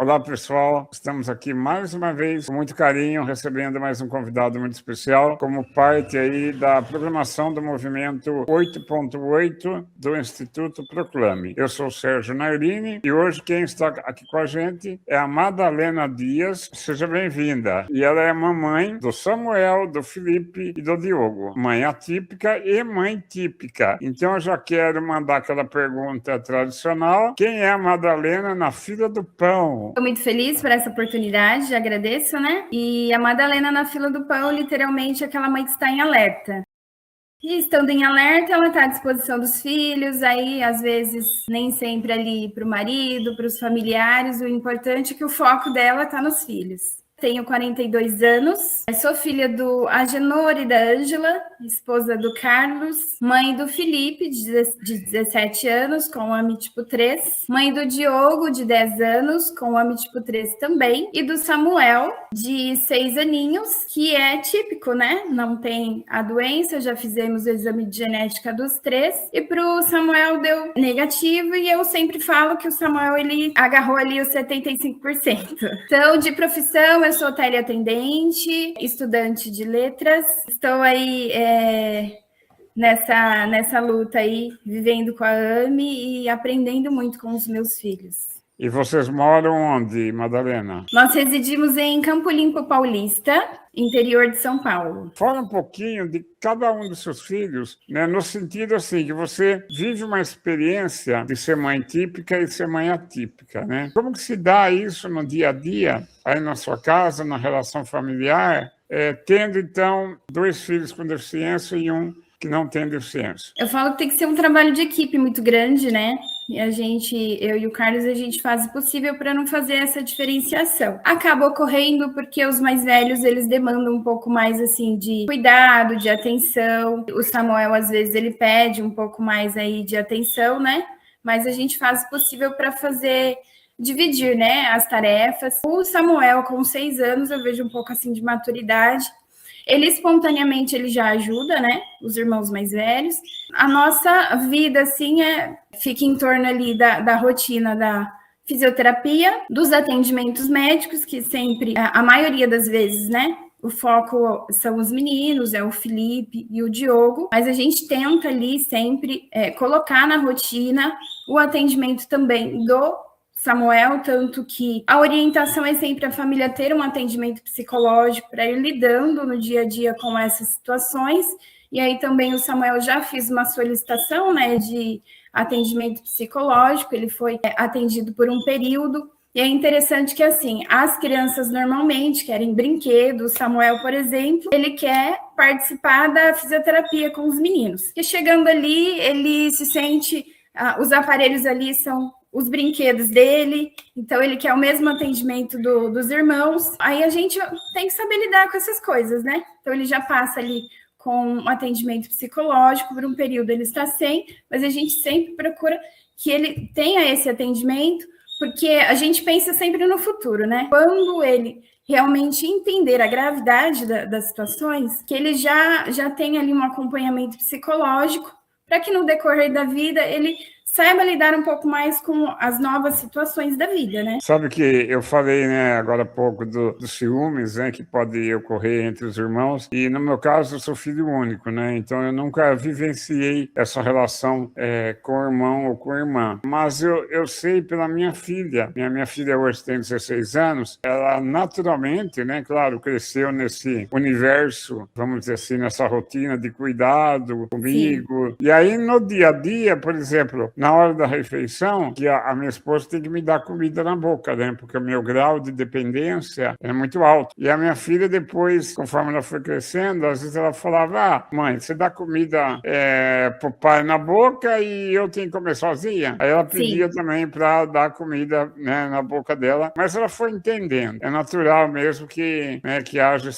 Olá, pessoal. Estamos aqui mais uma vez, com muito carinho, recebendo mais um convidado muito especial, como parte aí da programação do movimento 8.8 do Instituto Proclame. Eu sou o Sérgio Nairini e hoje quem está aqui com a gente é a Madalena Dias. Seja bem-vinda. E ela é mamãe do Samuel, do Felipe e do Diogo. Mãe atípica e mãe típica. Então eu já quero mandar aquela pergunta tradicional. Quem é a Madalena na fila do pão? Estou muito feliz por essa oportunidade, agradeço, né? E a Madalena na fila do pão, literalmente, é aquela mãe que está em alerta. E estando em alerta, ela está à disposição dos filhos, aí, às vezes, nem sempre ali para o marido, para os familiares, o importante é que o foco dela está nos filhos. Tenho 42 anos, sou filha do Agenor e da Ângela, esposa do Carlos, mãe do Felipe, de 17 anos, com AMI tipo 3, mãe do Diogo, de 10 anos, com AMI tipo 3 também, e do Samuel, de 6 aninhos, que é típico, né? Não tem a doença, já fizemos o exame de genética dos 3, e pro Samuel deu negativo, e eu sempre falo que o Samuel, ele agarrou ali os 75%. Então, de profissão, eu sou teleatendente, estudante de letras, estou aí nessa luta aí, vivendo com a AMI e aprendendo muito com os meus filhos. E vocês moram onde, Madalena? Nós residimos em Campo Limpo Paulista, interior de São Paulo. Fala um pouquinho de cada um dos seus filhos, né, no sentido assim, que você vive uma experiência de ser mãe típica e ser mãe atípica, né? Como que se dá isso no dia a dia, aí na sua casa, na relação familiar, tendo, então, 2 filhos com deficiência e um que não tem deficiência? Eu falo que tem que ser um trabalho de equipe muito grande, né? E eu e o Carlos, a gente faz o possível para não fazer essa diferenciação. Acaba ocorrendo porque os mais velhos, eles demandam um pouco mais, assim, de cuidado, de atenção. O Samuel, às vezes, ele pede um pouco mais aí de atenção, né? Mas a gente faz o possível para dividir, né, as tarefas. O Samuel, com 6 anos, eu vejo um pouco, assim, de maturidade. Ele espontaneamente ele já ajuda, né? Os irmãos mais velhos. A nossa vida, assim, fica em torno ali da rotina da fisioterapia, dos atendimentos médicos, que sempre, a maioria das vezes, né? O foco são os meninos, é o Felipe e o Diogo, mas a gente tenta ali sempre colocar na rotina o atendimento também do Samuel, tanto que a orientação é sempre a família ter um atendimento psicológico para ir lidando no dia a dia com essas situações. E aí também o Samuel já fez uma solicitação, né, de atendimento psicológico, ele foi atendido por um período. E é interessante que, assim, as crianças normalmente querem brinquedos. O Samuel, por exemplo, ele quer participar da fisioterapia com os meninos. E chegando ali, ele se sente... os aparelhos ali são os brinquedos dele, então ele quer o mesmo atendimento dos irmãos. Aí a gente tem que saber lidar com essas coisas, né? Então ele já passa ali com um atendimento psicológico, por um período ele está sem, mas a gente sempre procura que ele tenha esse atendimento, porque a gente pensa sempre no futuro, né? Quando ele realmente entender a gravidade das situações, que ele já tem ali um acompanhamento psicológico, para que no decorrer da vida ele saiba lidar um pouco mais com as novas situações da vida, né? Sabe que eu falei, né, agora há pouco dos ciúmes, né, que pode ocorrer entre os irmãos, e no meu caso eu sou filho único, né, então eu nunca vivenciei essa relação com o irmão ou com a irmã, mas eu sei pela minha filha, minha filha hoje tem 16 anos, ela naturalmente, né, claro, cresceu nesse universo, vamos dizer assim, nessa rotina de cuidado comigo. Sim. E aí no dia a dia, por exemplo, na hora da refeição, que a minha esposa tem que me dar comida na boca, né? Porque o meu grau de dependência é muito alto. E a minha filha depois, conforme ela foi crescendo, às vezes ela falava, mãe, você dá comida pro pai na boca e eu tenho que comer sozinha? Aí ela pedia também para dar comida, né, na boca dela, mas ela foi entendendo. É natural mesmo que haja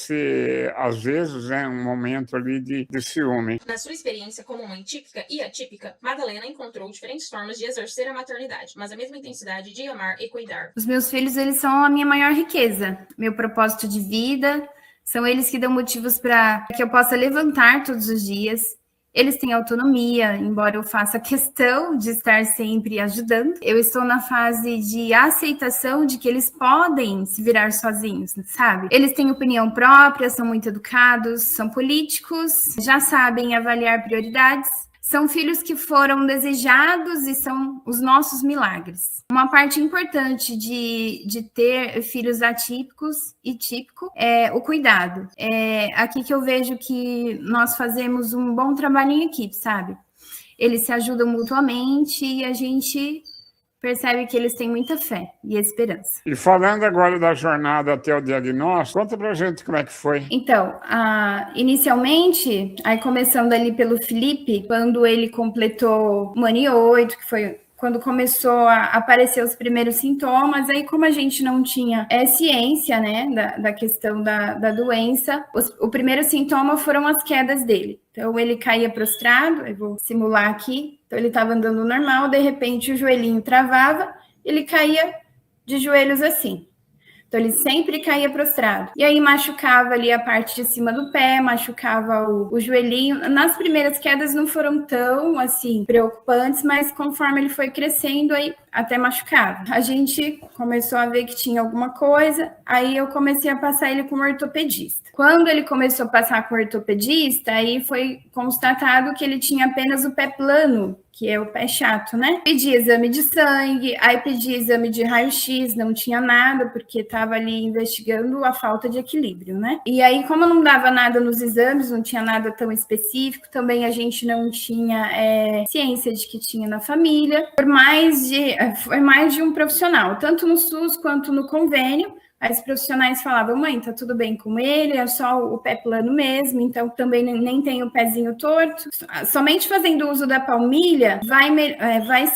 às vezes, né, um momento ali de ciúme. Na sua experiência como mãe típica e atípica, Madalena encontrou diferentes formas de exercer a maternidade, mas a mesma intensidade de amar e cuidar. Os meus filhos, eles são a minha maior riqueza, meu propósito de vida, são eles que dão motivos para que eu possa levantar todos os dias. Eles têm autonomia, embora eu faça questão de estar sempre ajudando. Eu estou na fase de aceitação de que eles podem se virar sozinhos, sabe? Eles têm opinião própria, são muito educados, são políticos, já sabem avaliar prioridades. São filhos que foram desejados e são os nossos milagres. Uma parte importante de ter filhos atípicos e típico é o cuidado. É aqui que eu vejo que nós fazemos um bom trabalho em equipe, sabe? Eles se ajudam mutuamente e a gente percebe que eles têm muita fé e esperança. E falando agora da jornada até o diagnóstico, conta pra gente como é que foi. Então, inicialmente, aí começando ali pelo Felipe, quando ele completou 1 ano e 8, que foi quando começou a aparecer os primeiros sintomas, aí como a gente não tinha ciência, né, da questão da doença, o primeiro sintoma foram as quedas dele. Então, ele caía prostrado, eu vou simular aqui, então ele estava andando normal, de repente o joelhinho travava, ele caía de joelhos assim. Então, ele sempre caía prostrado. E aí, machucava ali a parte de cima do pé, machucava o joelhinho. Nas primeiras quedas não foram tão, assim, preocupantes, mas conforme ele foi crescendo, aí até machucava. A gente começou a ver que tinha alguma coisa, aí eu comecei a passar ele com um ortopedista. Quando ele começou a passar com o ortopedista, aí foi constatado que ele tinha apenas o pé plano, que é o pé chato, né? Pedi exame de sangue, aí pedi exame de raio-x, não tinha nada, porque estava ali investigando a falta de equilíbrio, né? E aí, como não dava nada nos exames, não tinha nada tão específico, também a gente não tinha ciência de que tinha na família, foi mais de um profissional, tanto no SUS quanto no convênio. Aí os profissionais falavam, mãe, tá tudo bem com ele, é só o pé plano mesmo, então também nem tem o pezinho torto. Somente fazendo uso da palmilha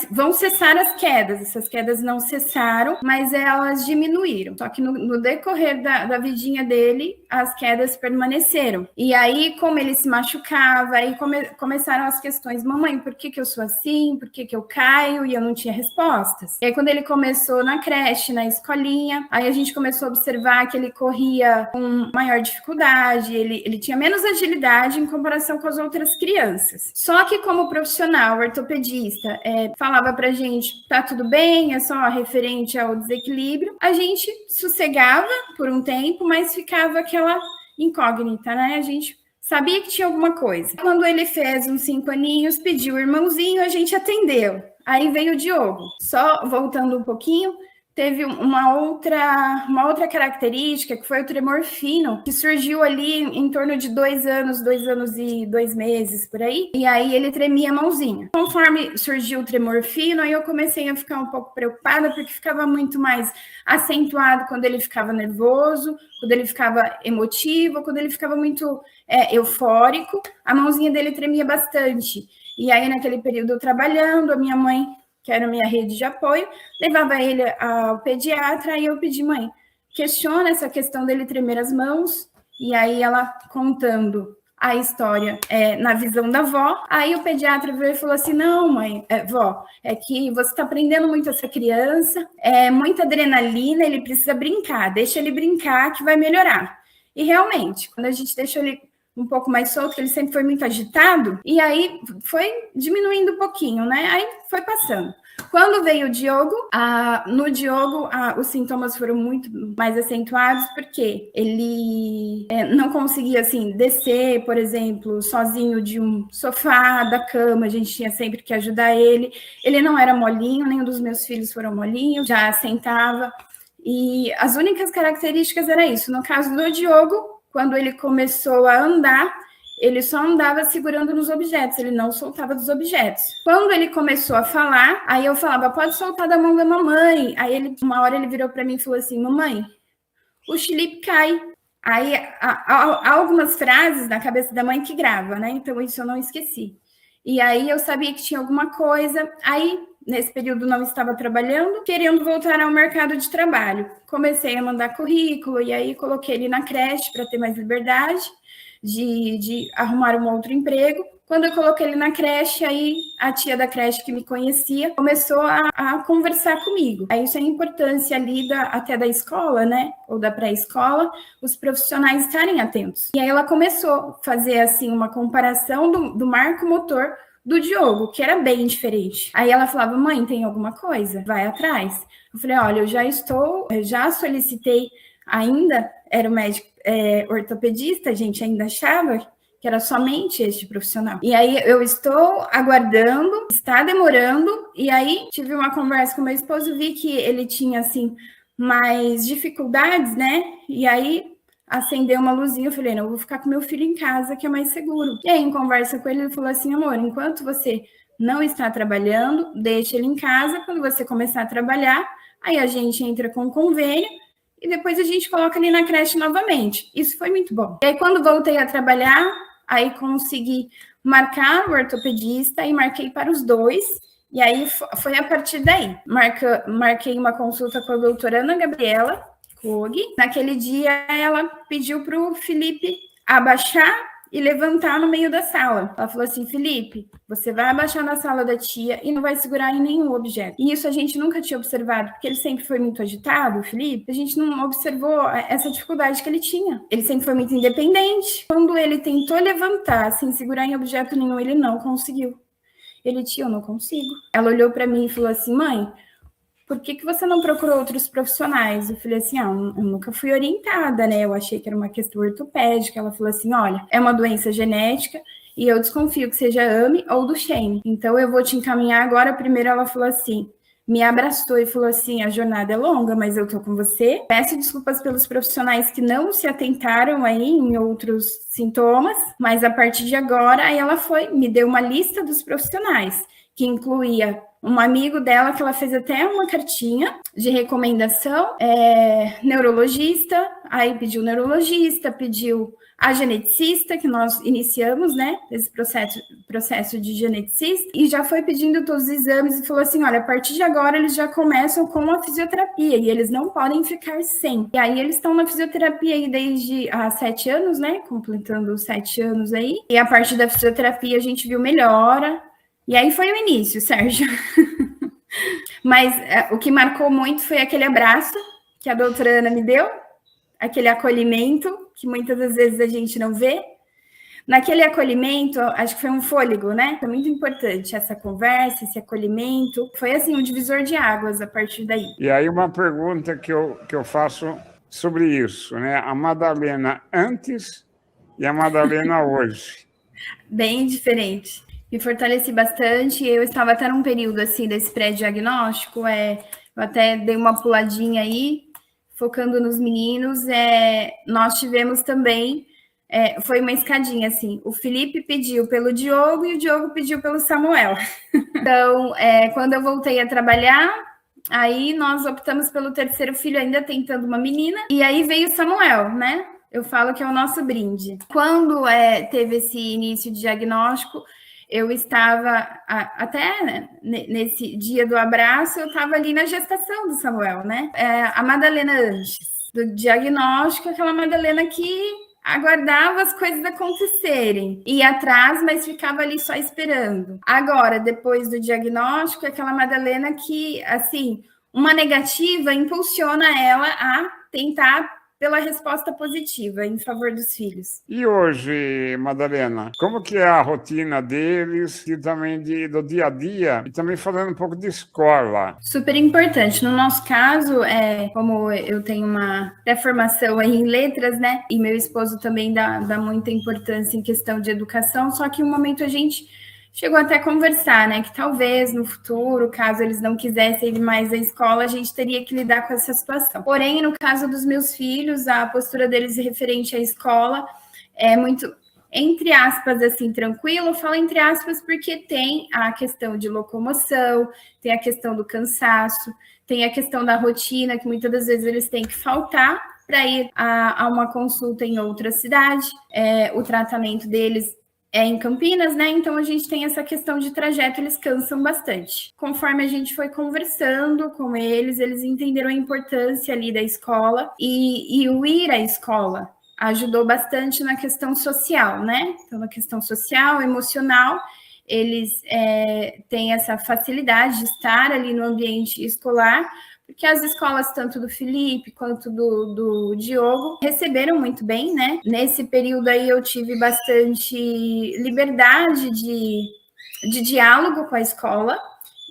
vão cessar as quedas. Essas quedas não cessaram, mas elas diminuíram. Só que no decorrer da vidinha dele, as quedas permaneceram. E aí, como ele se machucava, aí começaram as questões, mamãe, por que eu sou assim? Por que eu caio? E eu não tinha respostas. E aí, quando ele começou na creche, na escolinha, aí a gente começou a observar que ele corria com maior dificuldade, ele tinha menos agilidade em comparação com as outras crianças. Só que como profissional, ortopedista, falava pra gente, tá tudo bem, é só referente ao desequilíbrio, a gente sossegava por um tempo, mas ficava aquela incógnita, né? A gente sabia que tinha alguma coisa. Quando ele fez uns 5 aninhos, pediu o irmãozinho, a gente atendeu. Aí veio o Diogo. Só voltando um pouquinho, teve uma outra característica, que foi o tremor fino, que surgiu ali em torno de 2 anos e 2 meses, por aí. E aí ele tremia a mãozinha. Conforme surgiu o tremor fino, aí eu comecei a ficar um pouco preocupada, porque ficava muito mais acentuado quando ele ficava nervoso, quando ele ficava emotivo, quando ele ficava muito eufórico. A mãozinha dele tremia bastante. E aí, naquele período, eu trabalhando, a minha mãe, que era a minha rede de apoio, levava ele ao pediatra, e eu pedi, mãe, questiona essa questão dele tremer as mãos, e aí ela contando a história na visão da avó, aí o pediatra veio e falou assim, não, mãe, vó, é que você está prendendo muito essa criança, muita adrenalina, ele precisa brincar, deixa ele brincar que vai melhorar. E realmente, quando a gente deixou ele um pouco mais solto, que ele sempre foi muito agitado, e aí foi diminuindo um pouquinho, né? Aí foi passando. Quando veio o Diogo, no Diogo os sintomas foram muito mais acentuados, porque ele não conseguia, assim, descer, por exemplo, sozinho de um sofá, da cama, a gente tinha sempre que ajudar ele. Ele não era molinho, nenhum dos meus filhos foram molinhos, já sentava, e as únicas características era isso. No caso do Diogo, quando ele começou a andar, ele só andava segurando nos objetos, ele não soltava dos objetos. Quando ele começou a falar, aí eu falava, pode soltar da mão da mamãe. Aí uma hora ele virou para mim e falou assim, mamãe, o Felipe cai. Aí há algumas frases na cabeça da mãe que grava, né? Então isso eu não esqueci. E aí eu sabia que tinha alguma coisa, aí nesse período não estava trabalhando, querendo voltar ao mercado de trabalho. Comecei a mandar currículo, e aí coloquei ele na creche para ter mais liberdade de arrumar um outro emprego. Quando eu coloquei ele na creche, aí a tia da creche que me conhecia começou a conversar comigo. Aí isso é a importância ali até da escola, né? Ou da pré-escola, os profissionais estarem atentos. E aí ela começou a fazer, assim, uma comparação do marco motor do Diogo, que era bem diferente. Aí ela falava, mãe, tem alguma coisa? Vai atrás. Eu falei, olha, eu já solicitei, ainda era o médico ortopedista, a gente ainda achava que era somente este profissional. E aí eu estou aguardando, está demorando, e aí tive uma conversa com meu esposo, vi que ele tinha, assim, mais dificuldades, né? E aí acendeu uma luzinha, eu falei, não, eu vou ficar com meu filho em casa, que é mais seguro. E aí, em conversa com ele, ele falou assim, amor, enquanto você não está trabalhando, deixa ele em casa, quando você começar a trabalhar, aí a gente entra com o convênio, e depois a gente coloca ali na creche novamente. Isso foi muito bom. E aí, quando voltei a trabalhar, aí consegui marcar o ortopedista e marquei para os dois. E aí foi a partir daí. Marquei uma consulta com a doutora Ana Gabriela Kog. Naquele dia, ela pediu para o Felipe abaixar e levantar no meio da sala. Ela falou assim, Felipe, você vai abaixar na sala da tia e não vai segurar em nenhum objeto. E isso a gente nunca tinha observado, porque ele sempre foi muito agitado, o Felipe. A gente não observou essa dificuldade que ele tinha. Ele sempre foi muito independente. Quando ele tentou levantar sem segurar em objeto nenhum, ele não conseguiu. Ele, tia, eu não consigo. Ela olhou para mim e falou assim, mãe, por que você não procurou outros profissionais? Eu falei assim, eu nunca fui orientada, né? Eu achei que era uma questão ortopédica. Ela falou assim, olha, é uma doença genética e eu desconfio que seja AME ou Duchenne. Então, eu vou te encaminhar agora. Primeiro, ela falou assim, me abraçou e falou assim, a jornada é longa, mas eu tô com você. Peço desculpas pelos profissionais que não se atentaram aí em outros sintomas, mas a partir de agora, aí ela me deu uma lista dos profissionais, que incluía um amigo dela, que ela fez até uma cartinha de recomendação, neurologista, aí pediu neurologista, pediu a geneticista, que nós iniciamos, né, esse processo de geneticista, e já foi pedindo todos os exames e falou assim, olha, a partir de agora eles já começam com a fisioterapia, e eles não podem ficar sem. E aí eles estão na fisioterapia aí desde há 7 anos, né, completando 7 anos aí, e a partir da fisioterapia a gente viu melhora. E aí foi o início, Sérgio. Mas o que marcou muito foi aquele abraço que a doutora Ana me deu, aquele acolhimento que muitas das vezes a gente não vê. Naquele acolhimento, acho que foi um fôlego, né? Foi muito importante essa conversa, esse acolhimento. Foi, assim, um divisor de águas a partir daí. E aí uma pergunta que eu faço sobre isso, né? A Madalena antes e a Madalena hoje. Bem diferente. Me fortaleci bastante. Eu estava até num período assim desse pré-diagnóstico. Eu até dei uma puladinha aí, focando nos meninos. Nós tivemos também, foi uma escadinha assim. O Felipe pediu pelo Diogo e o Diogo pediu pelo Samuel. Então, quando eu voltei a trabalhar, aí nós optamos pelo terceiro filho, ainda tentando uma menina. E aí veio o Samuel, né? Eu falo que é o nosso brinde. Quando teve esse início de diagnóstico, eu estava, até nesse dia do abraço, eu estava ali na gestação do Samuel, né? A Madalena antes do diagnóstico, aquela Madalena que aguardava as coisas acontecerem, ia atrás, mas ficava ali só esperando. Agora, depois do diagnóstico, aquela Madalena que, assim, uma negativa impulsiona ela a tentar pela resposta positiva em favor dos filhos. E hoje, Madalena, como que é a rotina deles e também do dia a dia? E também falando um pouco de escola. Super importante. No nosso caso, como eu tenho uma pré-formação aí em letras, né? E meu esposo também dá muita importância em questão de educação, só que em um momento a gente chegou até a conversar, né, que talvez no futuro, caso eles não quisessem ir mais à escola, a gente teria que lidar com essa situação. Porém, no caso dos meus filhos, a postura deles referente à escola é muito, entre aspas, assim, tranquilo. Eu falo entre aspas porque tem a questão de locomoção, tem a questão do cansaço, tem a questão da rotina, que muitas das vezes eles têm que faltar para ir a uma consulta em outra cidade. O tratamento deles em Campinas, né? Então a gente tem essa questão de trajeto, eles cansam bastante. Conforme a gente foi conversando com eles entenderam a importância ali da escola e o ir à escola ajudou bastante na questão social, né? Então, na questão social, emocional, eles têm essa facilidade de estar ali no ambiente escolar, porque as escolas, tanto do Felipe quanto do Diogo, receberam muito bem, né? Nesse período aí eu tive bastante liberdade de diálogo com a escola,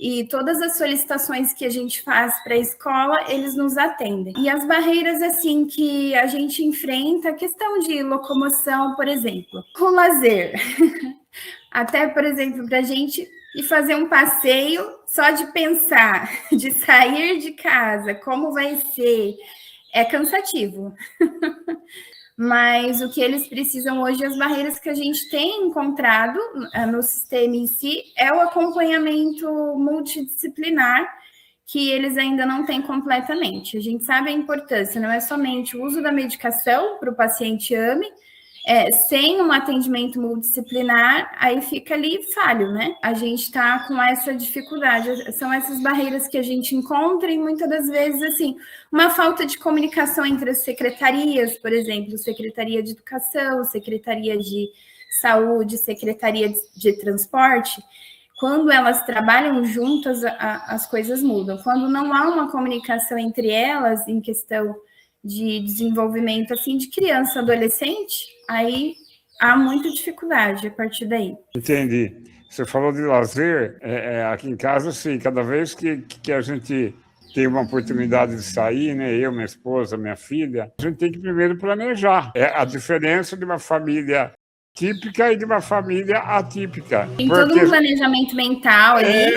e todas as solicitações que a gente faz para a escola, eles nos atendem. E as barreiras, assim, que a gente enfrenta, a questão de locomoção, por exemplo, o lazer. Até, por exemplo, para a gente ir fazer um passeio, só de pensar, de sair de casa, como vai ser, é cansativo. Mas o que eles precisam hoje, as barreiras que a gente tem encontrado no sistema em si, é o acompanhamento multidisciplinar, que eles ainda não têm completamente. A gente sabe a importância, não é somente o uso da medicação para o paciente AME, sem um atendimento multidisciplinar, aí fica ali falho, né? A gente está com essa dificuldade, são essas barreiras que a gente encontra, e muitas das vezes, assim, uma falta de comunicação entre as secretarias, por exemplo, Secretaria de Educação, Secretaria de Saúde, Secretaria de Transporte. Quando elas trabalham juntas, as coisas mudam. Quando não há uma comunicação entre elas, em questão de desenvolvimento, assim, de criança, adolescente, aí há muita dificuldade a partir daí. Entendi. Você falou de lazer, aqui em casa, sim, cada vez que a gente tem uma oportunidade de sair, né? Eu, minha esposa, minha filha, a gente tem que primeiro planejar. É a diferença de uma família típica e de uma família atípica. Tem todo um planejamento mental ali.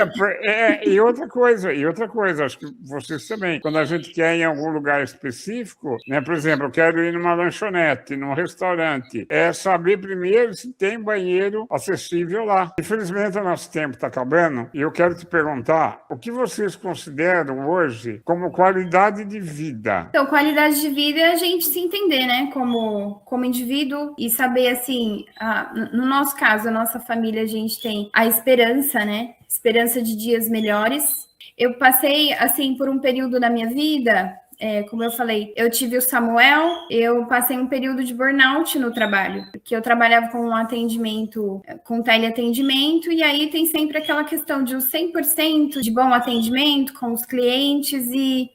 E outra coisa, acho que vocês também, quando a gente quer ir em algum lugar específico, né, por exemplo, eu quero ir numa lanchonete, num restaurante, é saber primeiro se tem banheiro acessível lá. Infelizmente, o nosso tempo está acabando, e eu quero te perguntar, o que vocês consideram hoje como qualidade de vida? Então, qualidade de vida é a gente se entender, né, como indivíduo, e saber, assim, no nosso caso, a nossa família, a gente tem a esperança, né? Esperança de dias melhores. Eu passei, assim, por um período da minha vida, como eu falei, eu tive o Samuel, eu passei um período de burnout no trabalho, porque eu trabalhava com um atendimento, com teleatendimento, e aí tem sempre aquela questão de um 100% de bom atendimento com os clientes, e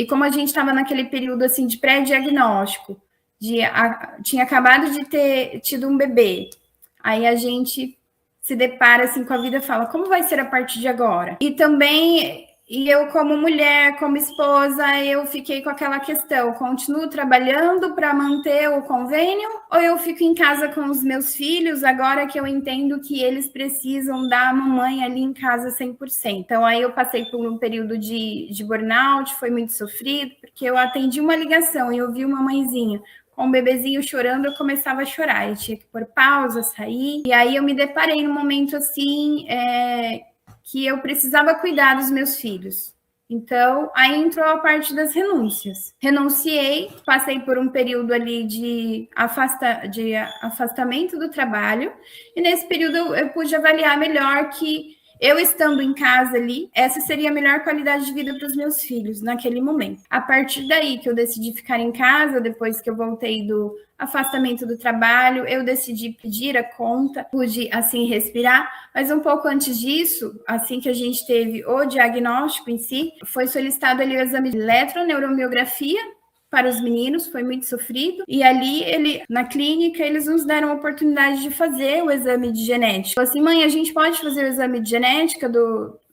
como a gente estava naquele período, assim, de pré-diagnóstico, tinha acabado de ter tido um bebê, aí a gente se depara assim com a vida e fala, como vai ser a partir de agora? E também, eu como mulher, como esposa, eu fiquei com aquela questão, continuo trabalhando para manter o convênio, ou eu fico em casa com os meus filhos, agora que eu entendo que eles precisam da mamãe ali em casa 100%. Então aí eu passei por um período de burnout, foi muito sofrido, porque eu atendi uma ligação e eu vi uma mãezinha com um bebezinho chorando, eu começava a chorar, eu tinha que pôr pausa, sair, e aí eu me deparei num momento assim, que eu precisava cuidar dos meus filhos. Então, aí entrou a parte das renúncias. Renunciei, passei por um período ali de afastamento do trabalho, e nesse período eu pude avaliar melhor que eu estando em casa ali, essa seria a melhor qualidade de vida para os meus filhos naquele momento. A partir daí que eu decidi ficar em casa, depois que eu voltei do afastamento do trabalho, eu decidi pedir a conta, pude assim respirar, mas um pouco antes disso, assim que a gente teve o diagnóstico em si, foi solicitado ali o exame de eletroneuromiografia para os meninos, foi muito sofrido, e ali, na clínica, eles nos deram a oportunidade de fazer o exame de genética. Assim, mãe, a gente pode fazer o exame de genética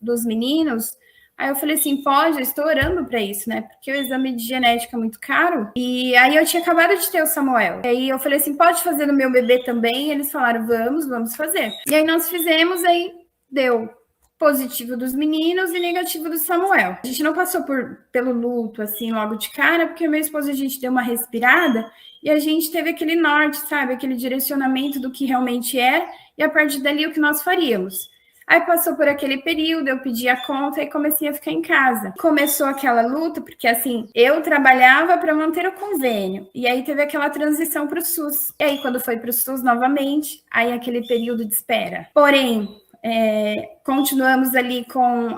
dos meninos? Aí eu falei assim, pode, eu estou orando para isso, né? Porque o exame de genética é muito caro. E aí eu tinha acabado de ter o Samuel. E aí eu falei assim, pode fazer no meu bebê também? E eles falaram, vamos fazer. E aí nós fizemos, aí deu positivo dos meninos e negativo do Samuel. A gente não passou pelo luto, assim, logo de cara, porque meu esposo, a gente deu uma respirada e a gente teve aquele norte, sabe? Aquele direcionamento do que realmente é, e a partir dali o que nós faríamos. Aí passou por aquele período, eu pedi a conta e comecei a ficar em casa. Começou aquela luta, porque assim, eu trabalhava para manter o convênio, e aí teve aquela transição para o SUS. E aí, quando foi para o SUS novamente, aí aquele período de espera. Porém, continuamos ali com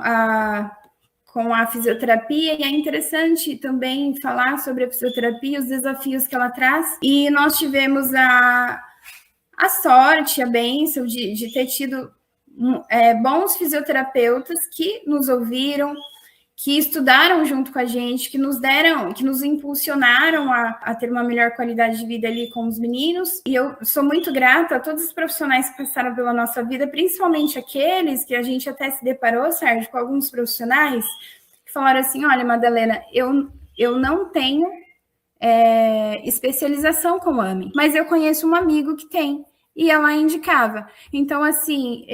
com a fisioterapia, e é interessante também falar sobre a fisioterapia, os desafios que ela traz. E nós tivemos a sorte, a bênção de ter tido bons fisioterapeutas que nos ouviram, que estudaram junto com a gente, que nos impulsionaram a ter uma melhor qualidade de vida ali com os meninos. E eu sou muito grata a todos os profissionais que passaram pela nossa vida, principalmente aqueles que a gente até se deparou, Sérgio, com alguns profissionais que falaram assim: olha, Madalena, eu não tenho especialização com AME, mas eu conheço um amigo que tem, e ela indicava. Então, assim,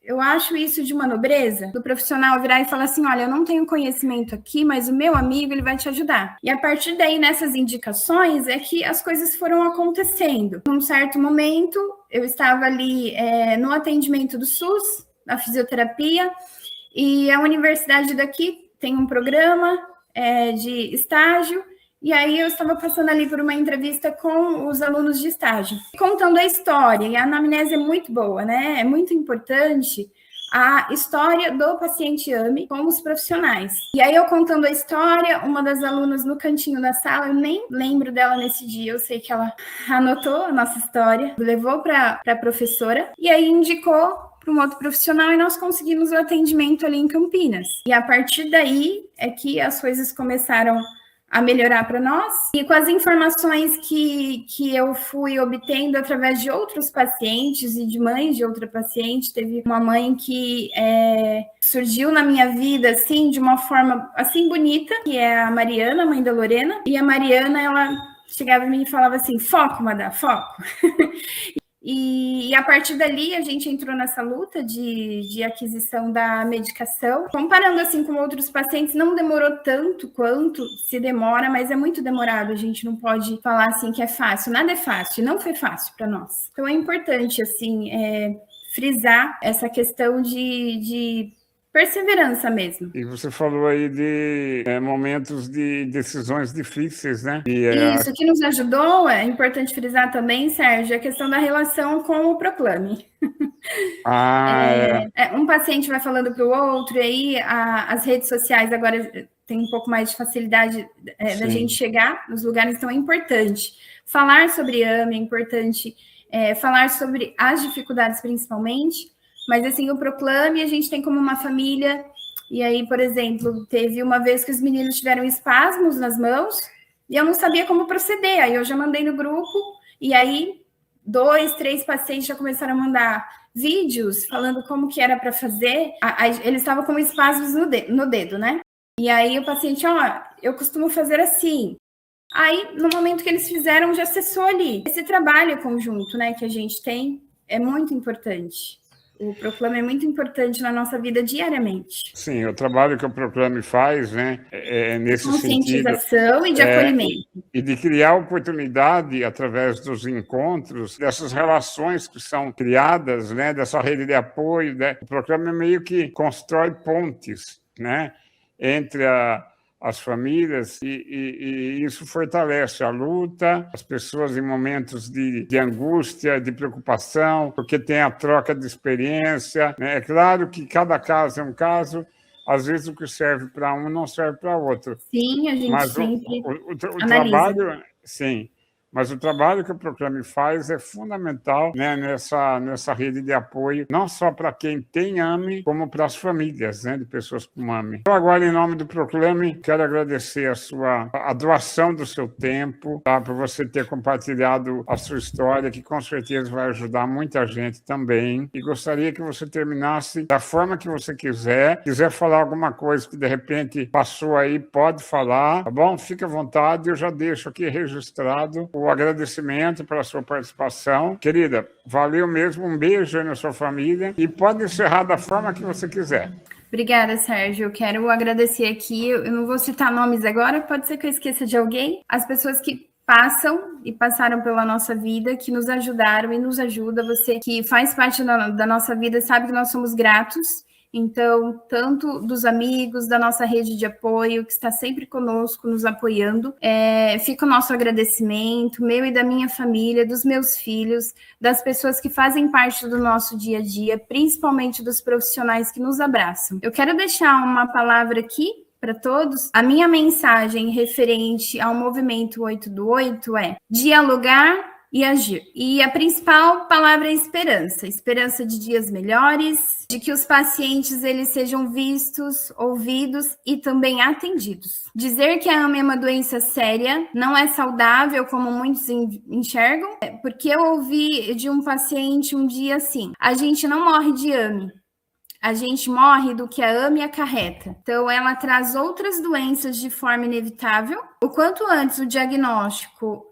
eu acho isso de uma nobreza, do profissional virar e falar assim: olha, eu não tenho conhecimento aqui, mas o meu amigo, ele vai te ajudar. E a partir daí, nessas indicações, é que as coisas foram acontecendo. Num certo momento, eu estava ali no atendimento do SUS, na fisioterapia, e a universidade daqui tem um programa de estágio, e aí eu estava passando ali por uma entrevista com os alunos de estágio, contando a história, e a anamnese é muito boa, né? É muito importante a história do paciente AME com os profissionais. E aí eu contando a história, uma das alunas no cantinho da sala, eu nem lembro dela nesse dia, eu sei que ela anotou a nossa história, levou para a professora, e aí indicou para um outro profissional, e nós conseguimos o atendimento ali em Campinas. E a partir daí é que as coisas começaram a melhorar para nós, e com as informações que eu fui obtendo através de outros pacientes e de mães de outra paciente. Teve uma mãe que surgiu na minha vida, assim, de uma forma, assim, bonita, que é a Mariana, mãe da Lorena, e a Mariana, ela chegava em mim e falava assim: foco, Madá, foco. E a partir dali a gente entrou nessa luta de aquisição da medicação. Comparando assim com outros pacientes, não demorou tanto quanto se demora, mas é muito demorado. A gente não pode falar assim que é fácil. Nada é fácil, não foi fácil para nós. Então é importante assim frisar essa questão de perseverança mesmo. E você falou aí de momentos de decisões difíceis, né? Isso que nos ajudou, é importante frisar também, Sérgio, a questão da relação com o Proclame. Um paciente vai falando para o outro, e aí as redes sociais agora tem um pouco mais de facilidade da gente chegar nos lugares, então é importante falar sobre AME, é importante falar sobre as dificuldades principalmente. Mas, assim, o Proclame a gente tem como uma família. E aí, por exemplo, teve uma vez que os meninos tiveram espasmos nas mãos e eu não sabia como proceder. Aí eu já mandei no grupo, e aí 2, 3 pacientes já começaram a mandar vídeos falando como que era para fazer. Eles estavam com espasmos no dedo, né? E aí o paciente: eu costumo fazer assim. Aí, no momento que eles fizeram, já cessou ali. Esse trabalho conjunto, né, que a gente tem é muito importante. O Proclame é muito importante na nossa vida diariamente. Sim, o trabalho que o Proclame faz, né, nesse conscientização sentido, e de acolhimento. E de criar oportunidade através dos encontros, dessas relações que são criadas, né, dessa rede de apoio, né? O Proclame meio que constrói pontes, né, entre as famílias, e isso fortalece a luta, as pessoas em momentos de angústia, de preocupação, porque tem a troca de experiência, né? É claro que cada caso é um caso, às vezes o que serve para um não serve para outro. Sim, a gente mas sempre o trabalho, sim, mas o trabalho que o Proclame faz é fundamental, né, nessa rede de apoio, não só para quem tem AME, como para as famílias, né, de pessoas com AME. Então, agora, em nome do Proclame, quero agradecer a doação do seu tempo, tá, por você ter compartilhado a sua história, que com certeza vai ajudar muita gente também. E gostaria que você terminasse da forma que você quiser. Quiser falar alguma coisa que de repente passou aí, pode falar, tá bom? Fique à vontade, eu já deixo aqui registrado o agradecimento pela sua participação. Querida, valeu mesmo, um beijo aí na sua família, e pode encerrar da forma que você quiser. Obrigada, Sérgio. Eu quero agradecer aqui, eu não vou citar nomes agora, pode ser que eu esqueça de alguém, as pessoas que passam e passaram pela nossa vida, que nos ajudaram e nos ajuda. Você que faz parte da nossa vida sabe que nós somos gratos. Então, tanto dos amigos, da nossa rede de apoio, que está sempre conosco, nos apoiando, fica o nosso agradecimento, meu e da minha família, dos meus filhos, das pessoas que fazem parte do nosso dia a dia, principalmente dos profissionais que nos abraçam. Eu quero deixar uma palavra aqui para todos. A minha mensagem referente ao movimento 8 do 8 é dialogar e agir. E a principal palavra é esperança. Esperança de dias melhores, de que os pacientes eles sejam vistos, ouvidos e também atendidos. Dizer que a AME é uma doença séria não é saudável, como muitos enxergam, porque eu ouvi de um paciente um dia assim: a gente não morre de AME, a gente morre do que a AME acarreta. Então, ela traz outras doenças de forma inevitável. O quanto antes o diagnóstico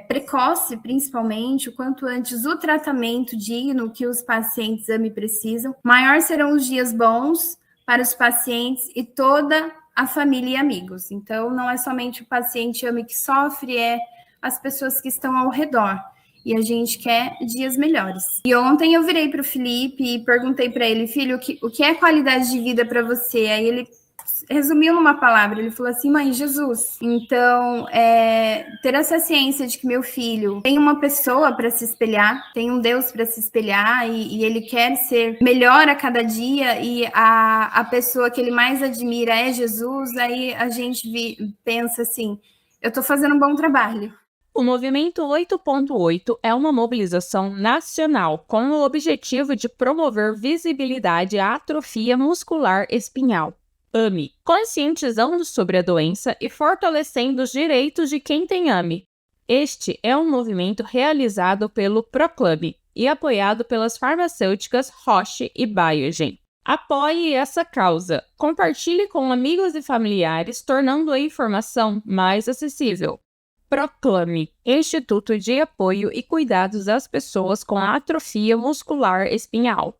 precoce, principalmente, o quanto antes o tratamento digno que os pacientes AME precisam, maior serão os dias bons para os pacientes e toda a família e amigos. Então, não é somente o paciente AME que sofre, é as pessoas que estão ao redor. E a gente quer dias melhores. E ontem eu virei para o Felipe e perguntei para ele: filho, o que é qualidade de vida para você? Aí ele resumiu numa palavra, ele falou assim: mãe, Jesus. Então, ter essa ciência de que meu filho tem uma pessoa para se espelhar, tem um Deus para se espelhar e ele quer ser melhor a cada dia e a pessoa que ele mais admira é Jesus, aí a gente pensa assim: eu estou fazendo um bom trabalho. O Movimento 8.8 é uma mobilização nacional com o objetivo de promover visibilidade à atrofia muscular espinhal, AME, conscientizando sobre a doença e fortalecendo os direitos de quem tem AME. Este é um movimento realizado pelo Proclame e apoiado pelas farmacêuticas Roche e Biogen. Apoie essa causa. Compartilhe com amigos e familiares, tornando a informação mais acessível. Proclame, Instituto de Apoio e Cuidados às Pessoas com Atrofia Muscular Espinhal.